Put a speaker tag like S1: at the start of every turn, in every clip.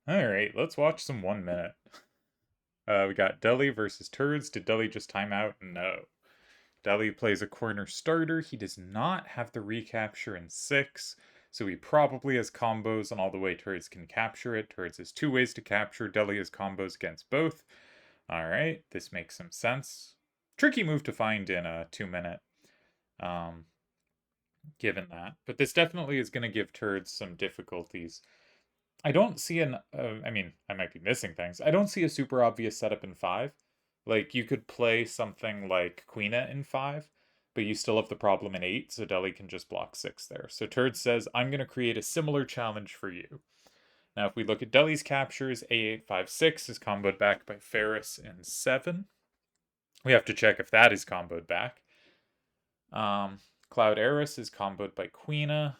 S1: Alright, let's watch some 1 minute. We got Deli versus Turdz. Did Deli just time out? No. Deli plays a corner starter. He does not have the recapture in 6, so he probably has combos on all the way Turdz can capture it. Turdz has 2 ways to capture. Deli has combos against both. Alright, this makes some sense. Tricky move to find in a 2 minute, given that. But this definitely is going to give Turdz some difficulties. I don't see I mean, I might be missing things. I don't see a super obvious setup in 5. Like, you could play something like Queena in 5, but you still have the problem in 8, so Deli can just block 6 there. So Turd says, I'm going to create a similar challenge for you. Now, if we look at Deli's captures, A856 is comboed back by Ferris in 7. We have to check if that is comboed back. Cloud Eris is comboed by Queena.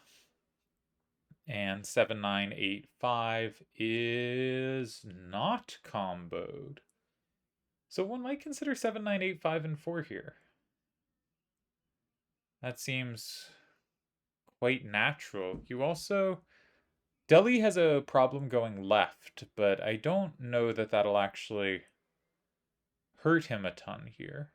S1: And 7985 is not comboed. So one might consider 7985 and 4 here. That seems quite natural. You also... Deli has a problem going left, but I don't know that that'll actually hurt him a ton here.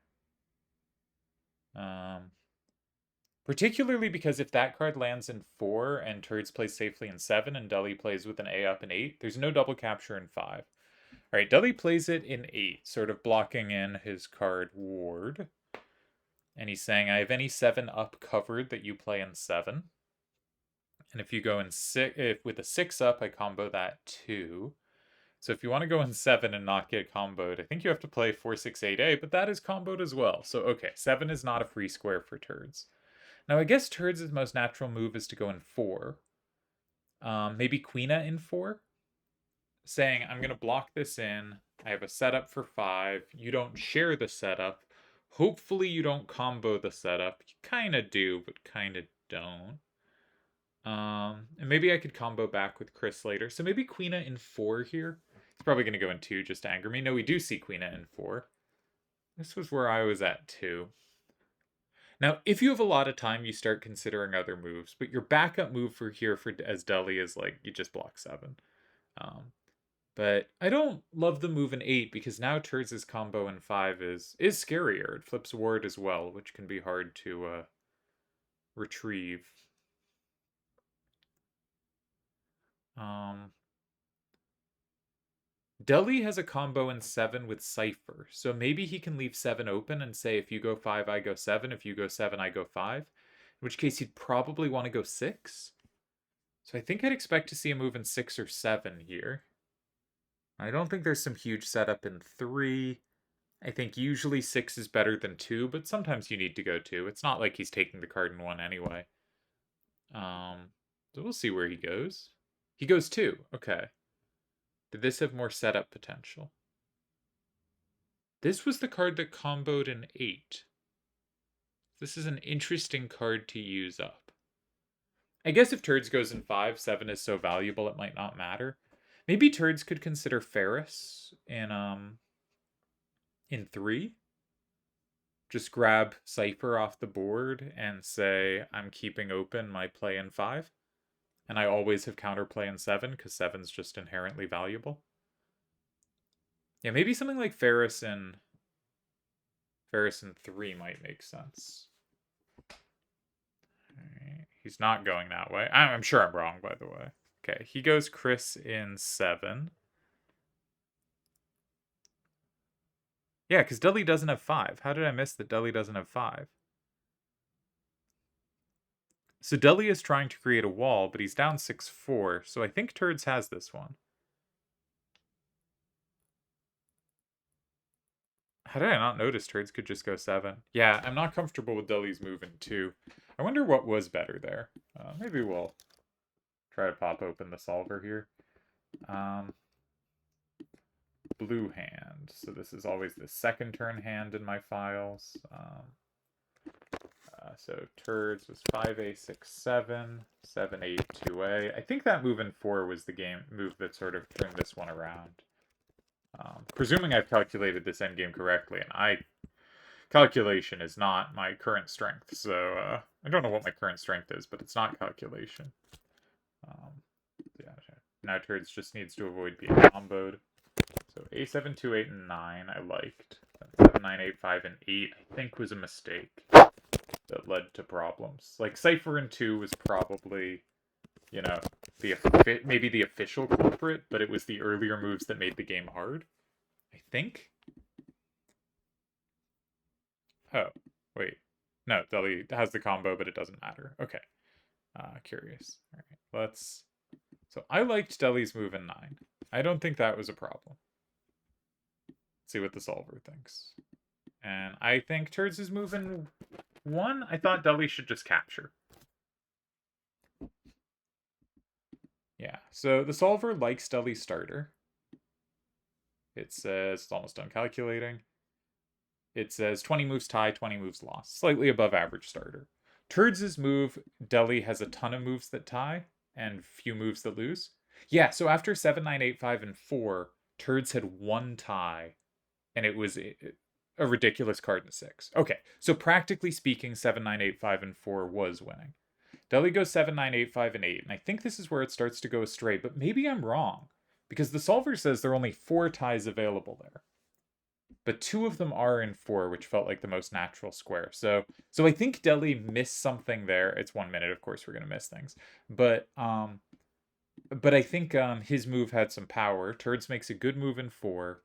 S1: Particularly because if that card lands in 4 and Turdz plays safely in 7 and Deli plays with an A up in 8, there's no double capture in 5. Alright, Deli plays it in 8, sort of blocking in his card Ward. And he's saying, I have any 7 up covered that you play in 7. And if you go in 6, with a 6 up, I combo that too. So if you want to go in 7 and not get comboed, I think you have to play 468A, but that is comboed as well. So okay, 7 is not a free square for Turdz. Now I guess Turdz' most natural move is to go in 4. Maybe Queena in 4? Saying, I'm going to block this in. I have a setup for 5. You don't share the setup. Hopefully you don't combo the setup. You kind of do, but kind of don't. And maybe I could combo back with Chris later. So maybe Queena in 4 here. He's probably going to go in 2 just to anger me. No, we do see Queena in 4. This was where I was at 2. Now, if you have a lot of time, you start considering other moves. But your backup move for here for as Deli is like, you just block 7. But I don't love the move in 8 because now Turdz' combo in 5 is scarier. It flips ward as well, which can be hard to retrieve. Deli has a combo in 7 with Cypher, so maybe he can leave 7 open and say if you go 5, I go 7, if you go 7, I go 5. In which case he'd probably want to go 6. So I think I'd expect to see a move in 6 or 7 here. I don't think there's some huge setup in 3. I think usually 6 is better than 2, but sometimes you need to go 2. It's not like he's taking the card in 1 anyway. So we'll see where he goes. He goes 2. Okay. Did this have more setup potential? This was the card that comboed in 8. This is an interesting card to use up. I guess if Turdz goes in 5, 7 is so valuable it might not matter. Maybe Turdz could consider Ferris in 3. Just grab Cypher off the board and say, I'm keeping open my play in 5. And I always have counterplay in 7, because 7's just inherently valuable. Yeah, maybe something like Ferris in 3 might make sense. Right. He's not going that way. I'm sure I'm wrong, by the way. Okay, he goes Chris in 7. Yeah, because Deli doesn't have 5. How did I miss that Deli doesn't have 5? So Deli is trying to create a wall, but he's down 6-4, so I think Turdz has this one. How did I not notice Turdz could just go 7? Yeah, I'm not comfortable with Deli's move in 2. I wonder what was better there. Maybe we'll try to pop open the solver here. Blue hand. So this is always the second turn hand in my files. So Turdz was 5A, 6-7, 7-8, 2A. I think that move in 4 was the move that sort of turned this one around. Presuming I've calculated this endgame correctly, and calculation is not my current strength, so I don't know what my current strength is, but it's not calculation. Yeah, Now Turdz just needs to avoid being comboed. So a7, 2, 8, and 9 I liked. 7, 9, 8, 5, and 8 I think was a mistake that led to problems. Like, Cypher and 2 was probably, you know, maybe the official culprit, but it was the earlier moves that made the game hard, I think. Oh, wait. No, Deli has the combo, but it doesn't matter. Okay. Curious. All right, let's... So I liked Deli's move in 9. I don't think that was a problem. Let's see what the solver thinks. And I think Turdz' move in 1, I thought Deli should just capture. Yeah, so the solver likes Deli's starter. It says, it's almost done calculating. It says 20 moves tie, 20 moves lost. Slightly above average starter. Turdz' move, Deli has a ton of moves that tie, and few moves that lose. Yeah, so after 7, 9, 8, 5, and 4, Turdz had 1 tie, and it was a ridiculous card in 6. Okay, so practically speaking, 7, 9, 8, 5, and 4 was winning. Deli goes 7, 9, 8, 5, and 8, and I think this is where it starts to go astray, but maybe I'm wrong, because the solver says there are only 4 ties available there. But 2 of them are in 4, which felt like the most natural square. So I think Deli missed something there. It's 1 minute, of course we're gonna miss things. But I think his move had some power. Turdz makes a good move in 4.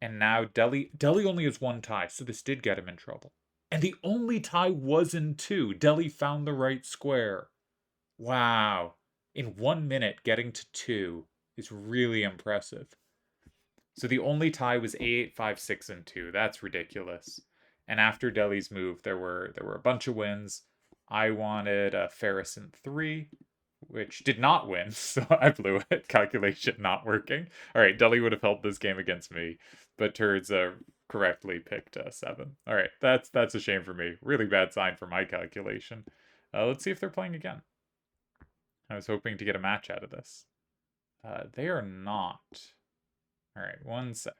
S1: And now Deli only has 1 tie, so this did get him in trouble. And the only tie was in 2. Deli found the right square. Wow. In 1 minute, getting to 2 is really impressive. So the only tie was a8, 5, 6, and 2. That's ridiculous. And after Deli's move, there were a bunch of wins. I wanted a Ferris in 3, which did not win, so I blew it. Calculation not working. All right, Deli would have held this game against me, but Turdz correctly picked 7. All right, that's a shame for me. Really bad sign for my calculation. Let's see if they're playing again. I was hoping to get a match out of this. They are not. All right, 1 sec.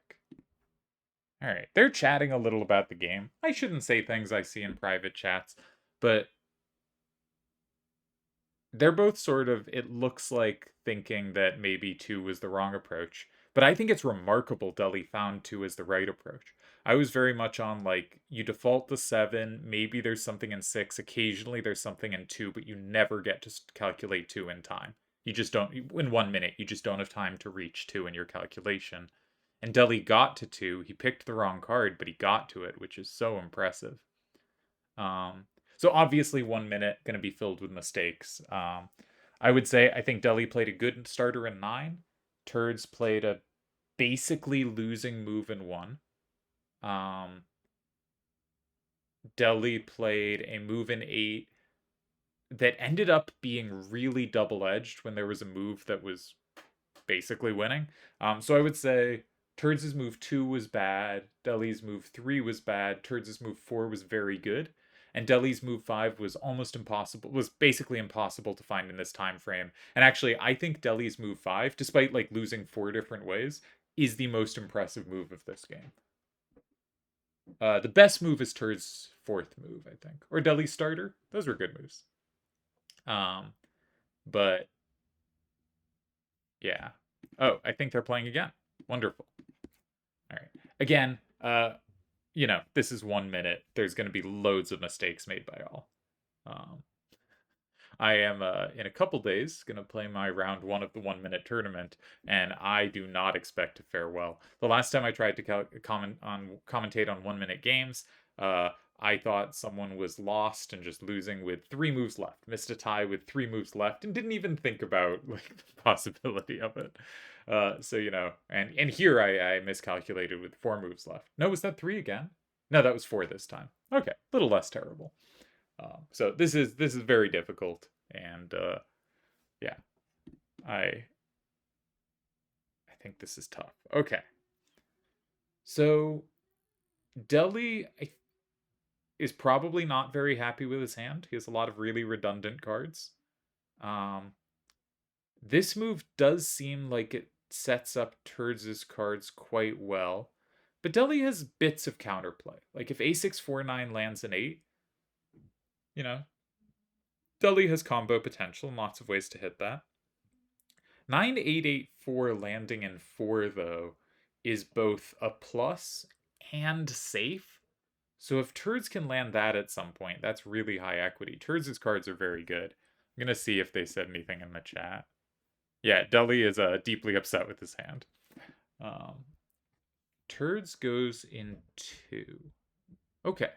S1: All right, they're chatting a little about the game. I shouldn't say things I see in private chats, but they're both sort of, it looks like, thinking that maybe 2 was the wrong approach. But I think it's remarkable Deli found 2 as the right approach. I was very much on, like, you default the 7, maybe there's something in 6, occasionally there's something in 2, but you never get to calculate 2 in time. You just don't, in 1 minute, you just don't have time to reach 2 in your calculation. And Deli got to 2. He picked the wrong card, but he got to it, which is so impressive. So obviously 1 minute going to be filled with mistakes. I would say I think Deli played a good starter in 9. Turdz played a basically losing move in 1. Deli played a move in 8 that ended up being really double-edged when there was a move that was basically winning. So I would say Turdz' move 2 was bad, Deli's move 3 was bad, Turdz' move 4 was very good, and Deli's move 5 was almost impossible, was basically impossible to find in this time frame. And actually, I think Deli's move 5, despite like losing 4 different ways, is the most impressive move of this game. The best move is Turdz' 4th move, I think. Or Deli's starter. Those were good moves. But yeah. Oh, I think they're playing again. Wonderful. All right. Again, you know, this is 1 minute. There's going to be loads of mistakes made by all. I am, in a couple days, going to play my round 1 of the 1 minute tournament, and I do not expect to fare well. The last time I tried to commentate on 1 minute games, I thought someone was lost and just losing with 3 moves left. Missed a tie with 3 moves left and didn't even think about like the possibility of it. So, you know, and here I miscalculated with 4 moves left. No, was that 3 again? No, that was 4 this time. Okay, a little less terrible. So this is very difficult, and yeah, I think this is tough. Okay, so Deli is probably not very happy with his hand. He has a lot of really redundant cards. This move does seem like it sets up Turdz' cards quite well, but Deli has bits of counterplay. Like if a6 4-9 lands an 8, you know, Deli has combo potential and lots of ways to hit that. 9884 landing in 4, though, is both a plus and safe. So if Turdz can land that at some point, that's really high equity. Turdz' cards are very good. I'm going to see if they said anything in the chat. Yeah, Deli is deeply upset with his hand. Turdz goes in 2. Okay.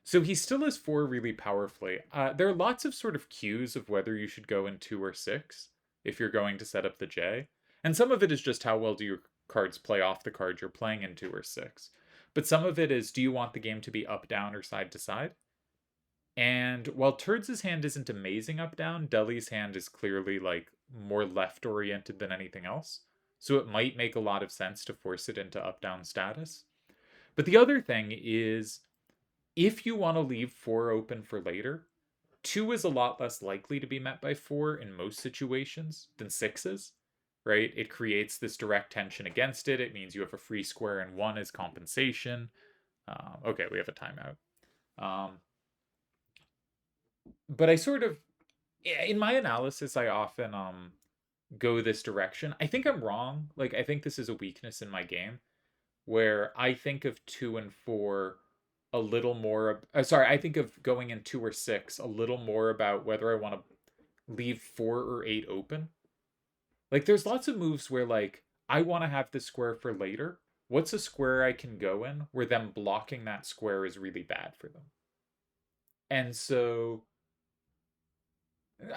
S1: So he still has 4 really powerfully. There are lots of sort of cues of whether you should go in 2 or 6 if you're going to set up the J. And some of it is just how well do your cards play off the card you're playing in 2 or 6. But some of it is, do you want the game to be up, down, or side to side? And while Turd's hand isn't amazing up, down, Deli's hand is clearly like more left oriented than anything else. So it might make a lot of sense to force it into up, down status. But the other thing is, if you want to leave 4 open for later, 2 is a lot less likely to be met by 4 in most situations than 6 is, right? It creates this direct tension against it. It means you have a free square and 1 as compensation. Okay, we have a timeout. But I sort of, in my analysis, I often go this direction. I think I'm wrong. Like, I think this is a weakness in my game, where I think of 2 and 4 a little more. I think of going in 2 or 6 a little more about whether I want to leave 4 or 8 open. Like, there's lots of moves where, like, I want to have this square for later. What's a square I can go in where them blocking that square is really bad for them? And so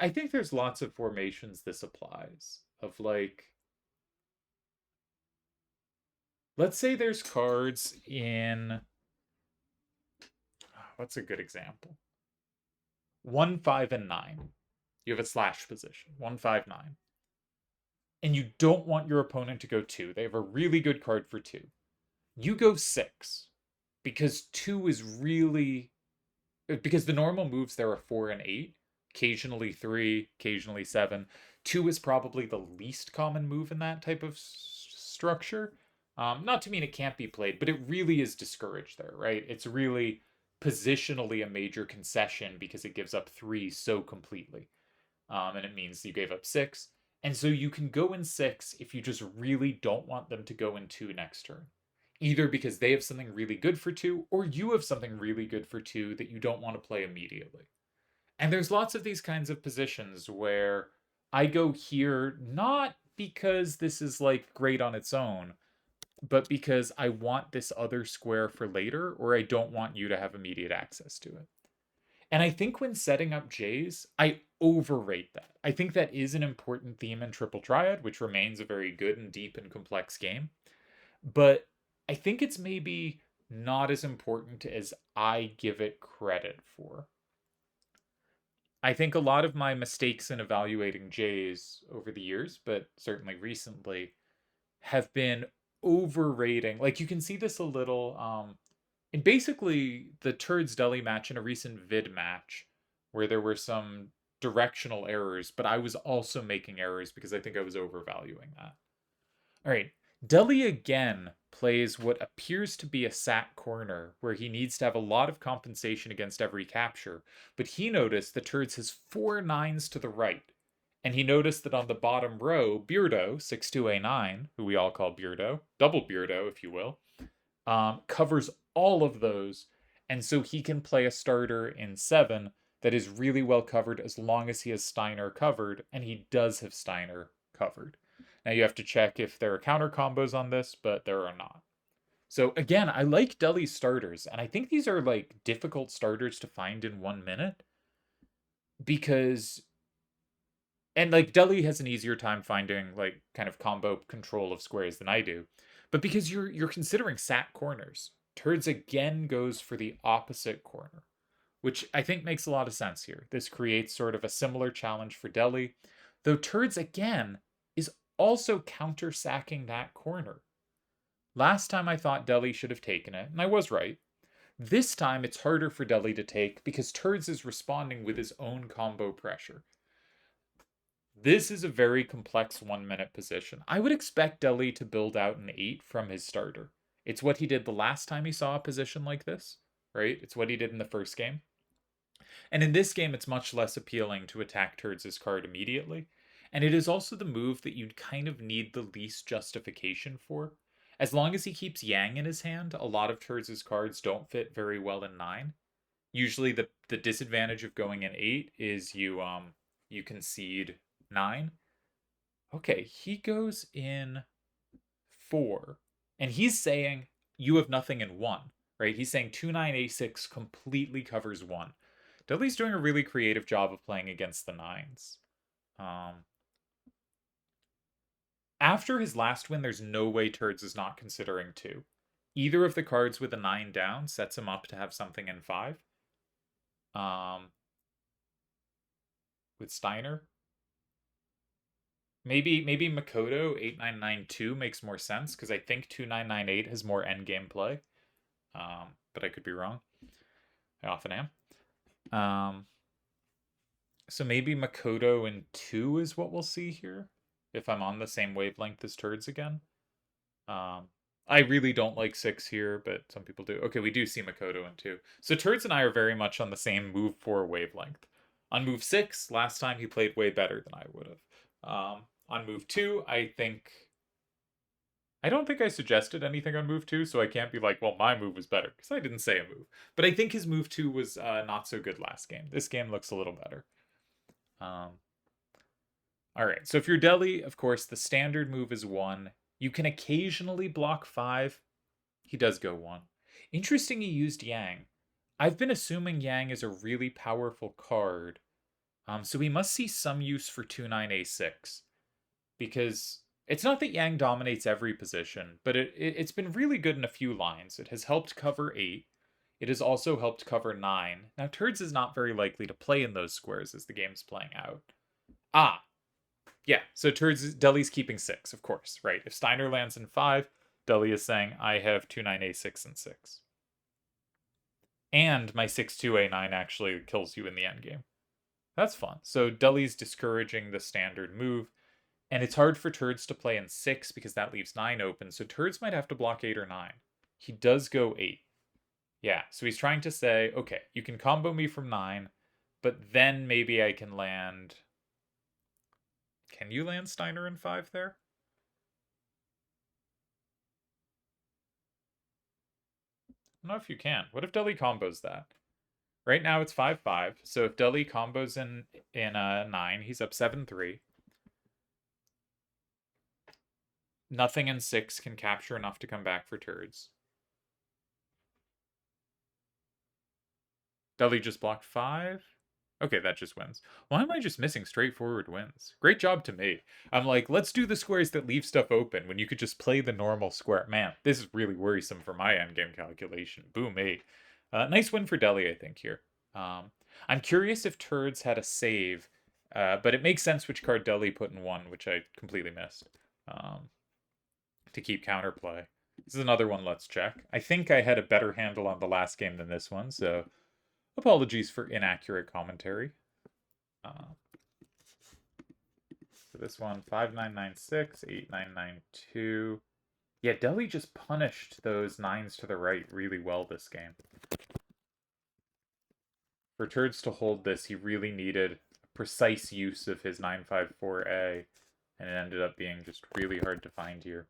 S1: I think there's lots of formations this applies. Of like, let's say there's cards in, what's a good example? 1, 5, and 9. You have a slash position. 1, 5, 9. And you don't want your opponent to go 2. They have a really good card for 2. You go 6. Because 2 is really, because the normal moves there are 4 and 8. Occasionally 3, occasionally 7. 2 is probably the least common move in that type of structure. Not to mean it can't be played, but it really is discouraged there, right? It's really positionally a major concession because it gives up 3 so completely. And it means you gave up 6. And so you can go in 6 if you just really don't want them to go in 2 next turn. Either because they have something really good for 2, or you have something really good for 2 that you don't want to play immediately. And there's lots of these kinds of positions where I go here not because this is like great on its own, but because I want this other square for later, or I don't want you to have immediate access to it. And I think when setting up J's, I overrate that. I think that is an important theme in Triple Triad, which remains a very good and deep and complex game. But I think it's maybe not as important as I give it credit for. I think a lot of my mistakes in evaluating J's over the years, but certainly recently, have been overrating. Like, you can see this a little in basically the Turdz Deli match in a recent vid match where there were some directional errors, but I was also making errors because I think I was overvaluing that. All right. Deli again plays what appears to be a sat corner where he needs to have a lot of compensation against every capture, but he noticed that Turdz has 4 9s to the right. And he noticed that on the bottom row, Beardo, 6-2A9, who we all call Beardo, double Beardo, if you will, covers all of those. And so he can play a starter in 7 that is really well covered as long as he has Steiner covered, and he does have Steiner covered. Now you have to check if there are counter combos on this, but there are not. So again, I like Deli's starters, and I think these are like difficult starters to find in 1 minute because, and like Deli has an easier time finding like kind of combo control of squares than I do, but because you're considering sat corners, Turdz again goes for the opposite corner, which I think makes a lot of sense here. This creates sort of a similar challenge for Deli, though Turdz again is also counter-sacking that corner. Last time I thought Deli should have taken it, and I was right. This time it's harder for Deli to take because Turdz is responding with his own combo pressure. This is a very complex 1 minute position. I would expect Deli to build out an 8 from his starter. It's what he did the last time he saw a position like this, right? It's what he did in the first game. And in this game, it's much less appealing to attack Turdz's card immediately. And it is also the move that you'd kind of need the least justification for. As long as he keeps Yang in his hand, a lot of Turd's cards don't fit very well in 9. Usually the disadvantage of going in 8 is you concede 9. Okay, he goes in 4. And he's saying you have nothing in 1, right? He's saying 2-9-A6 completely covers 1. Dudley's doing a really creative job of playing against the 9s. After his last win, there's no way Turdz is not considering 2. Either of the cards with a 9 down sets him up to have something in 5. With Steiner. Maybe Makoto 8992 makes more sense, because I think 2998 has more endgame play. But I could be wrong. I often am. So maybe Makoto in 2 is what we'll see here, if I'm on the same wavelength as Turdz again. I really don't like 6 here, but some people do. Okay, we do see Makoto in 2. So Turdz and I are very much on the same move 4 wavelength. On move 6, last time he played way better than I would have. On move 2, I don't think I suggested anything on move 2, so I can't be like, well, my move was better, because I didn't say a move. But I think his move 2 was not so good last game. This game looks a little better. Alright, so if you're Deli, of course, the standard move is 1. You can occasionally block 5. He does go 1. Interesting he used Yang. I've been assuming Yang is a really powerful card. So he must see some use for 2-9-A6. Because it's not that Yang dominates every position, but it's been really good in a few lines. It has helped cover 8. It has also helped cover 9. Now, Turdz is not very likely to play in those squares as the game's playing out. Yeah, so Deli's keeping 6, of course, right? If Steiner lands in 5, Deli is saying, I have 2-9-A6 and 6. And my 6-2-A9 actually kills you in the endgame. That's fun. So Deli's discouraging the standard move, and it's hard for Turdz to play in 6 because that leaves 9 open, so Turdz might have to block 8 or 9. He does go 8. Yeah, so he's trying to say, okay, you can combo me from 9, but then maybe I can land... Can you land Steiner in 5 there? I don't know if you can. What if Deli combos that? Right now it's 5-5, so if Deli combos in 9, he's up 7-3. Nothing in 6 can capture enough to come back for Turdz. Deli just blocked 5? Okay, that just wins. Why am I just missing straightforward wins? Great job to me. I'm like, let's do the squares that leave stuff open when you could just play the normal square. Man, this is really worrisome for my endgame calculation. Boo me. Nice win for Deli, I think, here. I'm curious if Turdz had a save, but it makes sense which card Deli put in 1, which I completely missed, to keep counterplay. This is another one, let's check. I think I had a better handle on the last game than this one, so... Apologies for inaccurate commentary. For this one, 5996, 8992. Yeah, Deli just punished those 9s to the right really well this game. For Turdz to hold this, he really needed precise use of his 954A, and it ended up being just really hard to find here.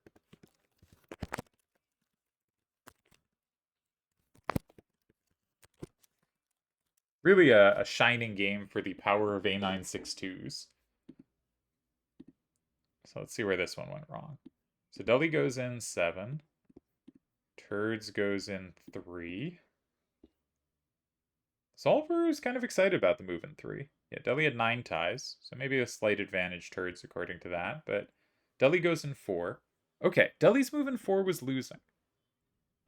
S1: Really a shining game for the power of A962s. So let's see where this one went wrong. So Deli goes in 7. Turdz goes in 3. Solver is kind of excited about the move in 3. Yeah, Deli had 9 ties, so maybe a slight advantage Turdz according to that, but Deli goes in 4. Okay, Deli's move in 4 was losing.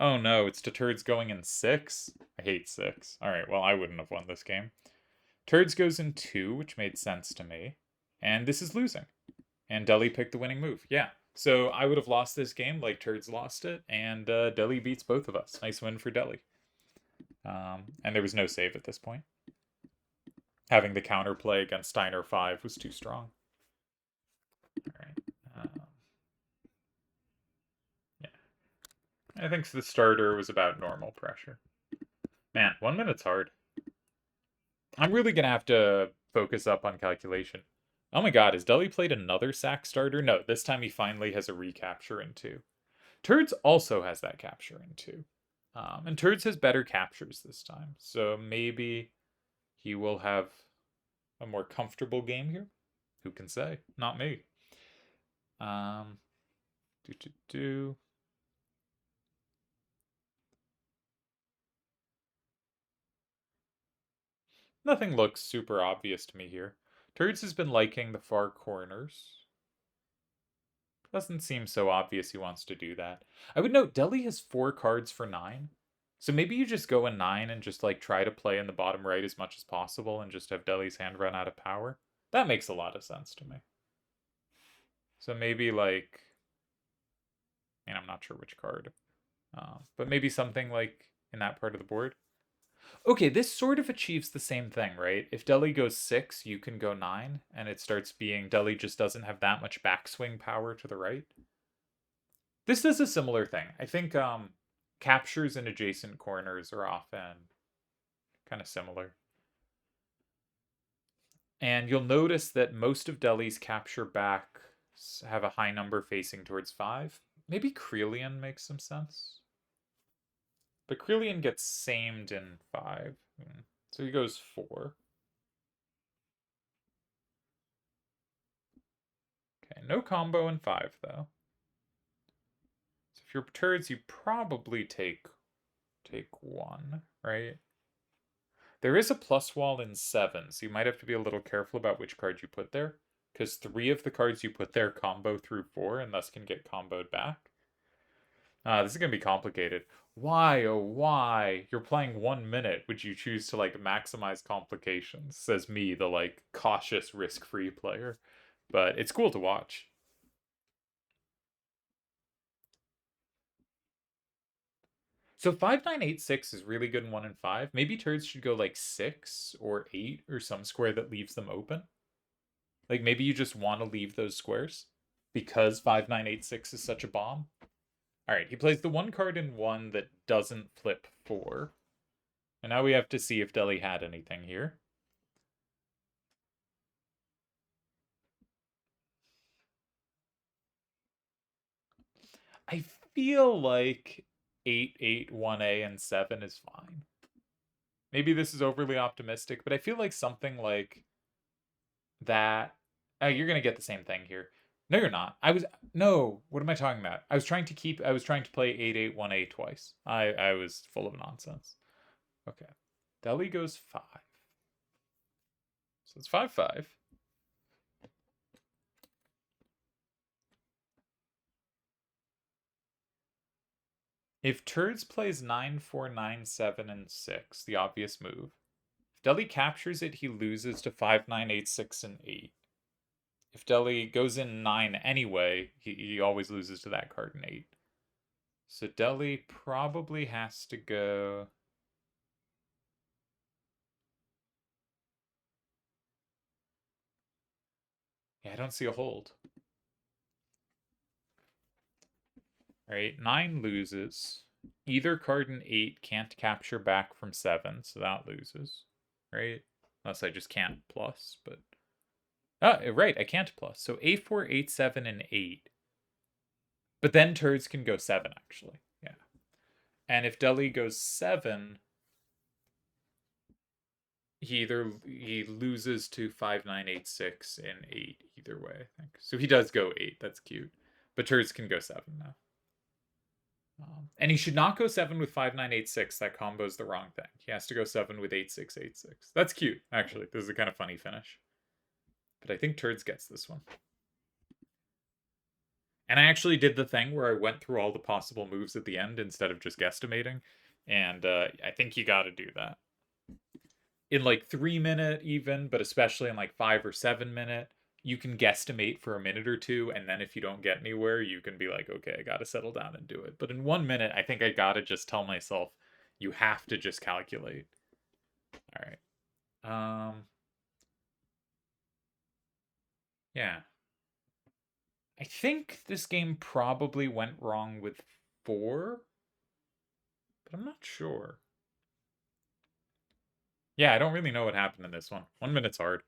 S1: Oh no, it's to Turdz going in 6? I hate 6. Alright, well, I wouldn't have won this game. Turdz goes in 2, which made sense to me. And this is losing. And Deli picked the winning move. Yeah, so I would have lost this game like Turdz lost it, and Deli beats both of us. Nice win for Deli. And there was no save at this point. Having the counterplay against Steiner 5 was too strong. Alright. I think the starter was about normal pressure. Man, 1 minute's hard. I'm really going to have to focus up on calculation. Oh my god, has Deli played another sack starter? No, this time he finally has a recapture in 2. Turdz also has that capture in 2. And Turdz has better captures this time. So maybe he will have a more comfortable game here. Who can say? Not me. Um, do, do, do. Nothing looks super obvious to me here. Turdz has been liking the far corners. Doesn't seem so obvious he wants to do that. I would note Deli has 4 cards for 9. So maybe you just go in 9 and just like try to play in the bottom right as much as possible and just have Deli's hand run out of power. That makes a lot of sense to me. So maybe like, and I'm not sure which card, but maybe something like in that part of the board. Okay, this sort of achieves the same thing, right? If Deli goes 6, you can go 9, and it starts being Deli just doesn't have that much backswing power to the right. This does a similar thing. I think captures in adjacent corners are often kind of similar. And you'll notice that most of Deli's capture backs have a high number facing towards 5. Maybe Krelian makes some sense. But Krelian gets samed in 5. So he goes 4. Okay, no combo in 5, though. So if you're Turdz, you probably take 1, right? There is a plus wall in 7, so you might have to be a little careful about which card you put there, because 3 of the cards you put there combo through 4, and thus can get comboed back. This is going to be complicated. Why, oh why? You're playing 1 minute. Would you choose to, like, maximize complications? Says me, the, like, cautious, risk-free player. But it's cool to watch. So 5986 is really good in 1 and 5. Maybe Turds should go like 6 or 8 or some square that leaves them open. Like maybe you just want to leave those squares because 5986 is such a bomb. All right, he plays the 1 card in 1 that doesn't flip 4. And now we have to see if Deli had anything here. I feel like 8, 8, 1A, and 7 is fine. Maybe this is overly optimistic, but I feel like something like that. Oh, you're gonna get the same thing here. No, you're not. No. What am I talking about? I was trying to play 881A twice. I was full of nonsense. Okay, Deli goes 5. So it's 5-5. If Turds plays 9, 4, 9, 7, and 6, the obvious move. If Deli captures it, he loses to 5, 9, 8, 6, and 8. If Deli goes in 9 anyway, he always loses to that card in 8. So Deli probably has to go... Yeah, I don't see a hold. Alright, 9 loses. Either card in 8 can't capture back from 7, so that loses. Right? Unless I just can't plus, but... Oh, right, I can't plus. So A4, 8, 7, and 8. But then Turds can go 7, actually. Yeah. And if Deli goes 7, he loses to 5, 9, 8, 6, and 8 either way, I think. So he does go 8. That's cute. But Turds can go 7 now. And he should not go 7 with 5, 9, 8, 6. That combo's the wrong thing. He has to go 7 with 8, 6, 8, 6. That's cute, actually. This is a kind of funny finish. But I think Turds gets this one. And I actually did the thing where I went through all the possible moves at the end instead of just guesstimating. And I think you gotta do that. In like 3 minute even, but especially in like 5 or 7 minute, you can guesstimate for a minute or two, and then if you don't get anywhere, you can be like, okay, I gotta settle down and do it. But in 1 minute, I think I gotta just tell myself, you have to just calculate. All right. Yeah. I think this game probably went wrong with 4, but I'm not sure. Yeah, I don't really know what happened in this one. 1 minute's hard.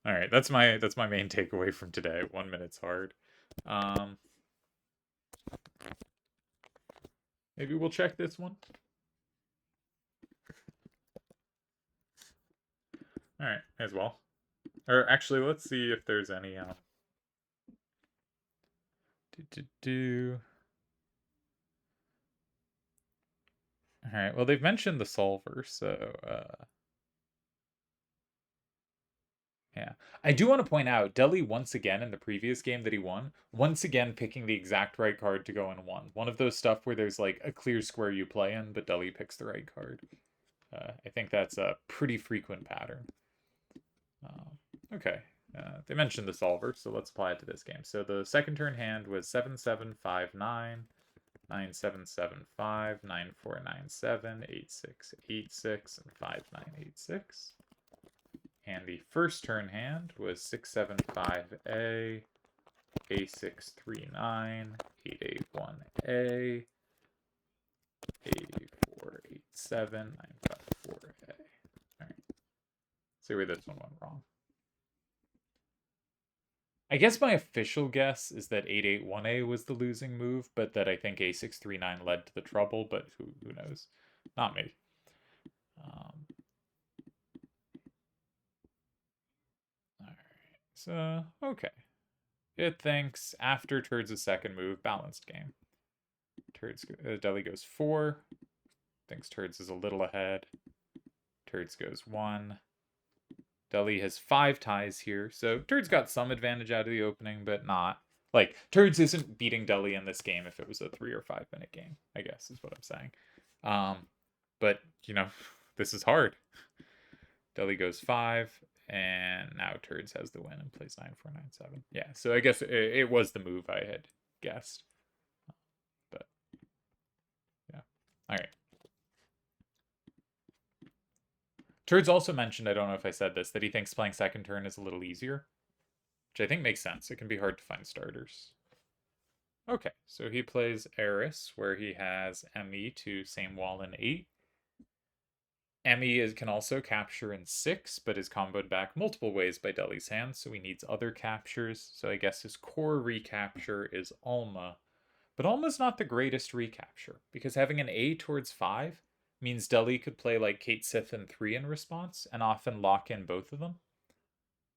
S1: All right, that's my main takeaway from today. 1 minute's hard. Um, maybe we'll check this one. All right, as well. Or actually, let's see if there's any. All right. Well, they've mentioned the solver, so yeah. I do want to point out Deli once again in the previous game that he won, once again picking the exact right card to go in one. One of those stuff where there's like a clear square you play in, but Deli picks the right card. I think that's a pretty frequent pattern. Okay. They mentioned the solver, so let's apply it to this game. So the second turn hand was 7759, 9775, 9497, 8686, and 5986. And the first turn hand was 675A, A639, 881A, 8487, 954A. Alright. See where this one went wrong. I guess my official guess is that 881A was the losing move, but that I think A639 led to the trouble, but who knows? Not me. So, okay. It thinks after Turd's second move, balanced game. Deli goes 4. Thinks Turd's is a little ahead. Turd's goes 1. Deli has 5 ties here, so Turd's got some advantage out of the opening, but not. Like, Turd's isn't beating Deli in this game if it was a 3 or 5 minute game, I guess is what I'm saying. But, you know, this is hard. Deli goes 5, and now Turdz has the win and plays 9497. Yeah, so I guess it was the move I had guessed. But, yeah. All right. Turdz also mentioned, I don't know if I said this, that he thinks playing second turn is a little easier, which I think makes sense. It can be hard to find starters. Okay, so he plays Eris, where he has ME to same wall in 8. ME can also capture in 6, but is comboed back multiple ways by Deli's hand, so he needs other captures. So I guess his core recapture is Alma. But Alma's not the greatest recapture, because having an A towards 5 means Deli could play like Kate Sith in 3 in response, and often lock in both of them.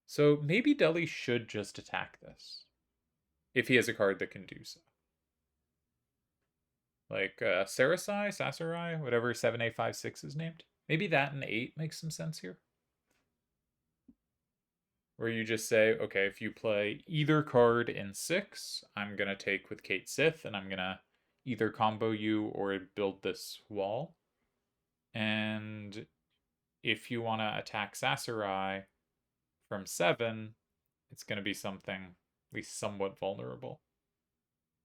S1: So maybe Deli should just attack this, if he has a card that can do so. Like Sasarai, whatever 7A56 is named. Maybe that and 8 makes some sense here. Where you just say, okay, if you play either card in 6, I'm going to take with Kate Sith, and I'm going to either combo you or build this wall. And if you want to attack Sasarai from 7, it's going to be something at least somewhat vulnerable.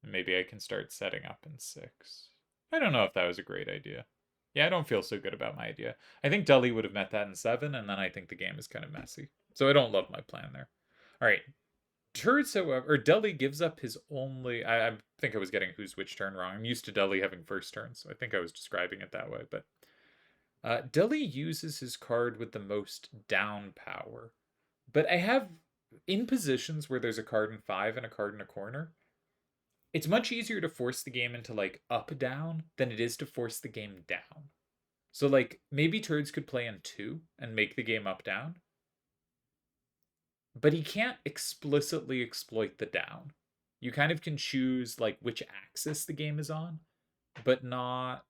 S1: And maybe I can start setting up in 6. I don't know if that was a great idea. Yeah, I don't feel so good about my idea. I think Deli would have met that in 7, and then I think the game is kind of messy. So I don't love my plan there. All right. Turdz, however, or Deli gives up his only. I think I was getting who's which turn wrong. I'm used to Deli having first turn, so I think I was describing it that way. But Deli uses his card with the most down power. But I have, in positions where there's a card in 5 and a card in a corner, it's much easier to force the game into like up down than it is to force the game down. So like maybe Turdz could play in 2 and make the game up down. But he can't explicitly exploit the down. You kind of can choose like which axis the game is on, but not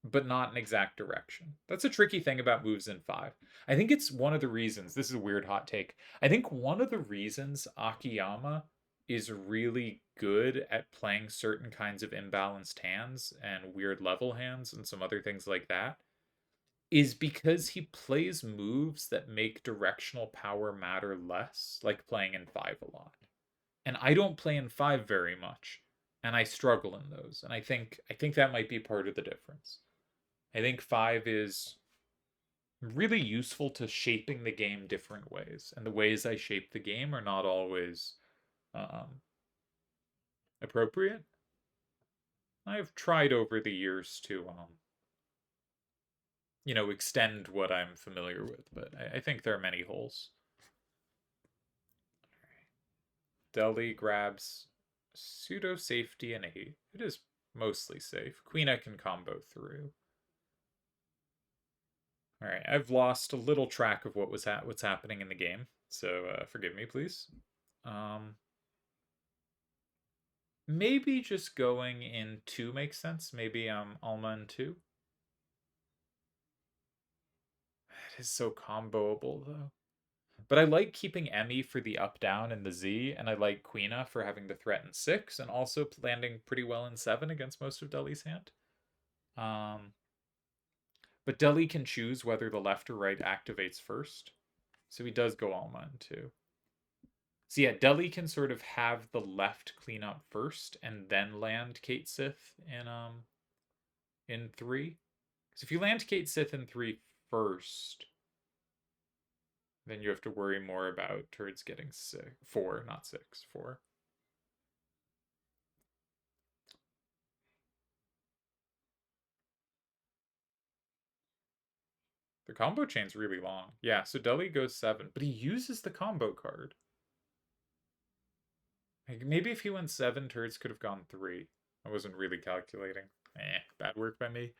S1: an exact direction. That's a tricky thing about moves in 5. I think it's one of the reasons, this is a weird hot take. I think one of the reasons Akiyama is really good at playing certain kinds of imbalanced hands and weird level hands and some other things like that is because he plays moves that make directional power matter less, like playing in 5 a lot. And I don't play in 5 very much, and I struggle in those. And I think that might be part of the difference. I think 5 is really useful to shaping the game different ways, and the ways I shape the game are not always appropriate. I've tried over the years to you know, extend what I'm familiar with, but I think there are many holes. Deli grabs pseudo safety and 8. It is mostly safe. Queen I can combo through. All right, I've lost a little track of what's happening in the game, so forgive me, please. Maybe just going in 2 makes sense. Maybe Alma in 2. It is so comboable though. But I like keeping Emmy for the up down and the Z, and I like Queena for having the threat in 6, and also landing pretty well in 7 against most of Deli's hand. But Deli can choose whether the left or right activates first. So he does go Alma in 2. So yeah, Deli can sort of have the left clean up first and then land Kate Sith in 3. Because if you land Kate Sith in 3 first, then you have to worry more about Turdz getting 4, not 6, 4. The combo chain's really long. Yeah, so Deli goes 7, but he uses the combo card. Like, maybe if he went 7, Turdz could have gone 3. I wasn't really calculating. Bad work by me.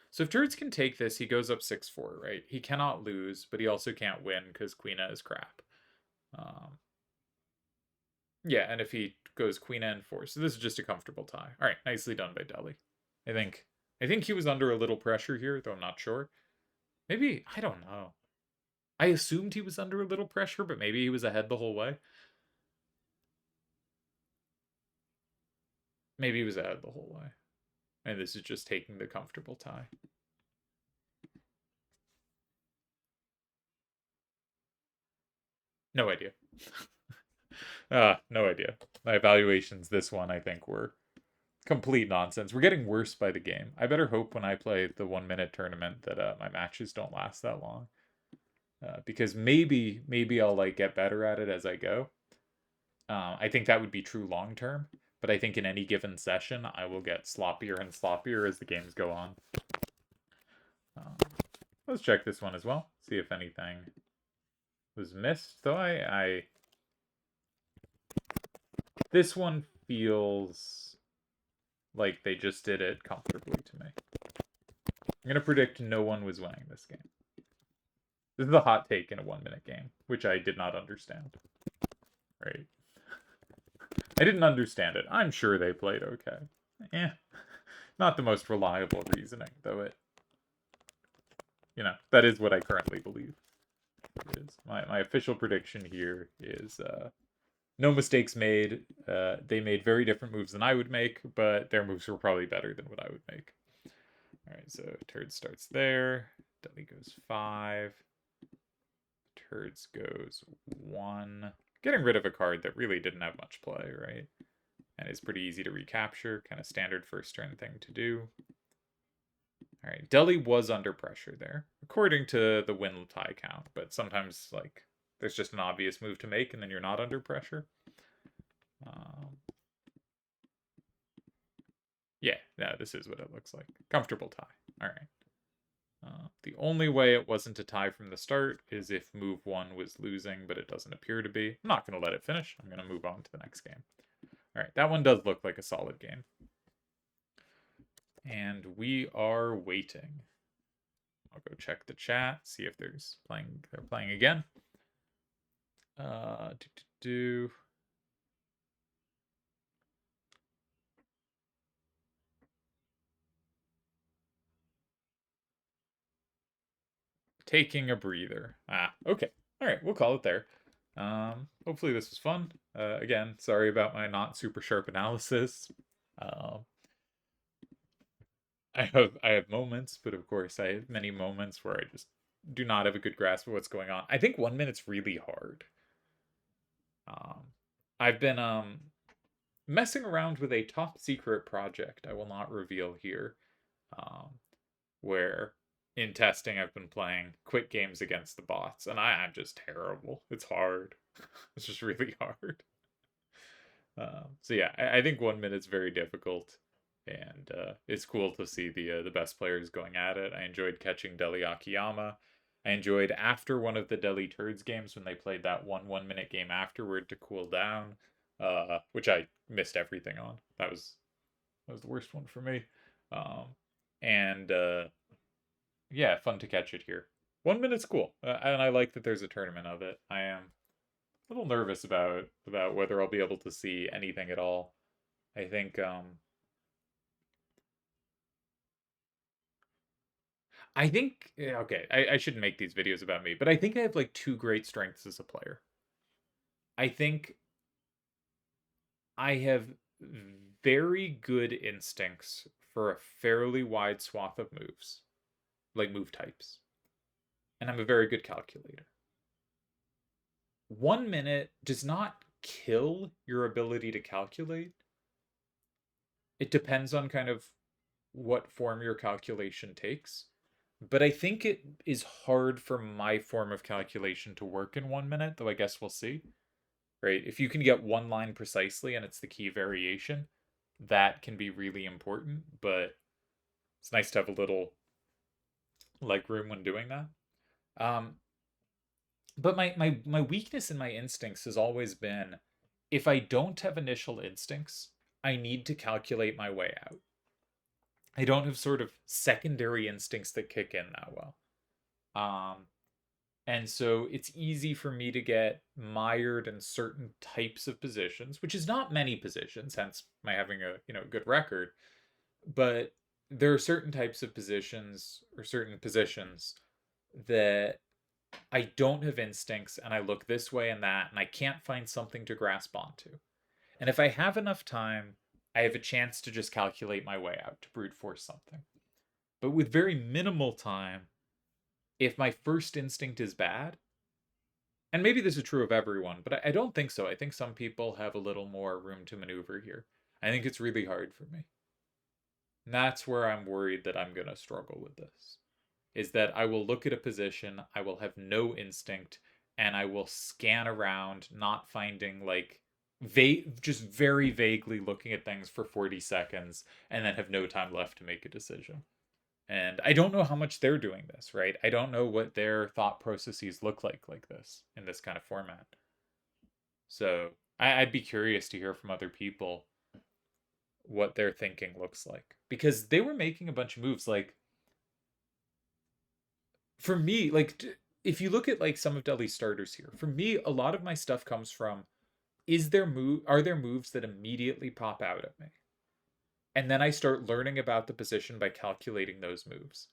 S1: So if Turdz can take this, he goes up 6-4, right? He cannot lose, but he also can't win because Queena is crap. Yeah, and if he goes Queen N4, so this is just a comfortable tie. All right, nicely done by Deli. I think he was under a little pressure here, though I'm not sure. Maybe, I don't know. I assumed he was under a little pressure, but maybe he was ahead the whole way. Maybe he was ahead the whole way. And this is just taking the comfortable tie. No idea. No idea. My evaluations this one, I think, were complete nonsense. We're getting worse by the game. I better hope when I play the 1-minute tournament that my matches don't last that long. Because maybe I'll like get better at it as I go. I think that would be true long term, but I think in any given session I will get sloppier and sloppier as the games go on. Let's check this one as well, see if anything was missed. Though this one feels like they just did it comfortably to me. I'm gonna predict no one was winning this game. This is a hot take in a 1-minute game, which I did not understand. Right? I didn't understand it. I'm sure they played okay. Not the most reliable reasoning, though it... You know, that is what I currently believe. It is. My official prediction here is no mistakes made. They made very different moves than I would make, but their moves were probably better than what I would make. Alright, so Turdz starts there. Deli goes 5. Turdz goes 1. Getting rid of a card that really didn't have much play, right? And it's pretty easy to recapture. Kind of standard first turn thing to do. Alright, Deli was under pressure there, according to the win tie count, but sometimes, like, there's just an obvious move to make and then you're not under pressure. Yeah, this is what it looks like. Comfortable tie. Alright. The only way it wasn't a tie from the start is if move 1 was losing, but it doesn't appear to be. I'm not going to let it finish. I'm going to move on to the next game. Alright, that one does look like a solid game. And we are waiting. I'll go check the chat, see if they're playing again. Taking a breather. Okay. All right, we'll call it there. Hopefully this was fun. Again, sorry about my not super sharp analysis. I have moments, but of course I have many moments where I just do not have a good grasp of what's going on. I think 1 minute's really hard. I've been messing around with a top secret project I will not reveal here, where in testing I've been playing quick games against the bots, and I'm just terrible. It's hard. It's just really hard. So yeah, I think 1 minute's very difficult, and it's cool to see the best players going at it. I enjoyed catching Deli Akiyama. I enjoyed after one of the Deli Turdz games when they played that 1 minute game afterward to cool down, which I missed everything on. That was the worst one for me. Um, and yeah, fun to catch it here. 1 minute's cool, and I like that there's a tournament of it. I am a little nervous about whether I'll be able to see anything at all. I think yeah, okay, I shouldn't make these videos about me, but I think I have like two great strengths as a player. I think I have very good instincts for a fairly wide swath of moves, like move types. And I'm a very good calculator. 1 minute does not kill your ability to calculate. It depends on kind of what form your calculation takes. But I think it is hard for my form of calculation to work in 1 minute, though I guess we'll see. Right? If you can get one line precisely and it's the key variation, that can be really important, but it's nice to have a little leg room when doing that. Um, but my weakness in my instincts has always been if I don't have initial instincts, I need to calculate my way out. I don't have sort of secondary instincts that kick in that well. And so it's easy for me to get mired in certain types of positions, which is not many positions, hence my having a, good record. But there are certain types of positions or certain positions that I don't have instincts and I look this way and that and I can't find something to grasp onto. And if I have enough time, I have a chance to just calculate my way out, to brute force something. But with very minimal time, if my first instinct is bad, and maybe this is true of everyone, but I don't think so. I think some people have a little more room to maneuver here. I think it's really hard for me. And that's where I'm worried that I'm going to struggle with this. Is that I will look at a position, I will have no instinct, and I will scan around, not finding like just very vaguely looking at things for 40 seconds and then have no time left to make a decision. And I don't know how much they're doing this, right? I don't know what their thought processes look like this in this kind of format. So I'd be curious to hear from other people what their thinking looks like. Because they were making a bunch of moves. Like, for me, like, if you look at like some of Deli's starters here, for me, a lot of my stuff comes from are there moves that immediately pop out at me? And then I start learning about the position by calculating those moves.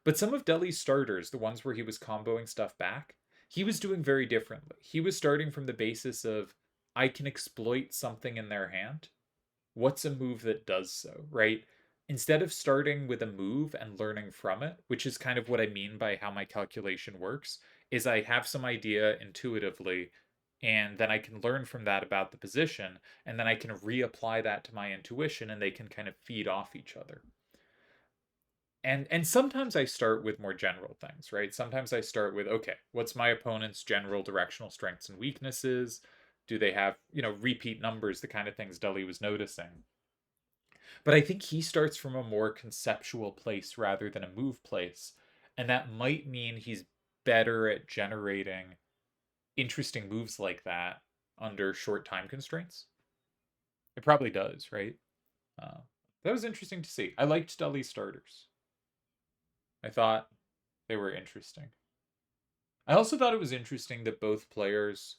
S1: But some of Deli's starters, the ones where he was comboing stuff back, he was doing very differently. He was starting from the basis of, I can exploit something in their hand. What's a move that does so, right? Instead of starting with a move and learning from it, which is kind of what I mean by how my calculation works, is I have some idea intuitively, and then I can learn from that about the position, and then I can reapply that to my intuition, and they can kind of feed off each other. And sometimes I start with more general things, right? Sometimes I start with, okay, what's my opponent's general directional strengths and weaknesses? Do they have, repeat numbers, the kind of things Deli was noticing? But I think he starts from a more conceptual place rather than a move place. And that might mean he's better at generating interesting moves like that under short time constraints. It probably does, right? That was interesting to see. I liked Deli's starters. I thought they were interesting. I also thought it was interesting that both players,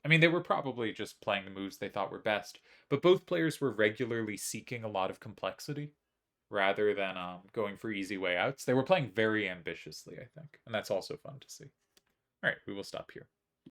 S1: I mean, they were probably just playing the moves they thought were best, but both players were regularly seeking a lot of complexity rather than going for easy way outs. They were playing very ambitiously, I think, and that's also fun to see. All right, we will stop here.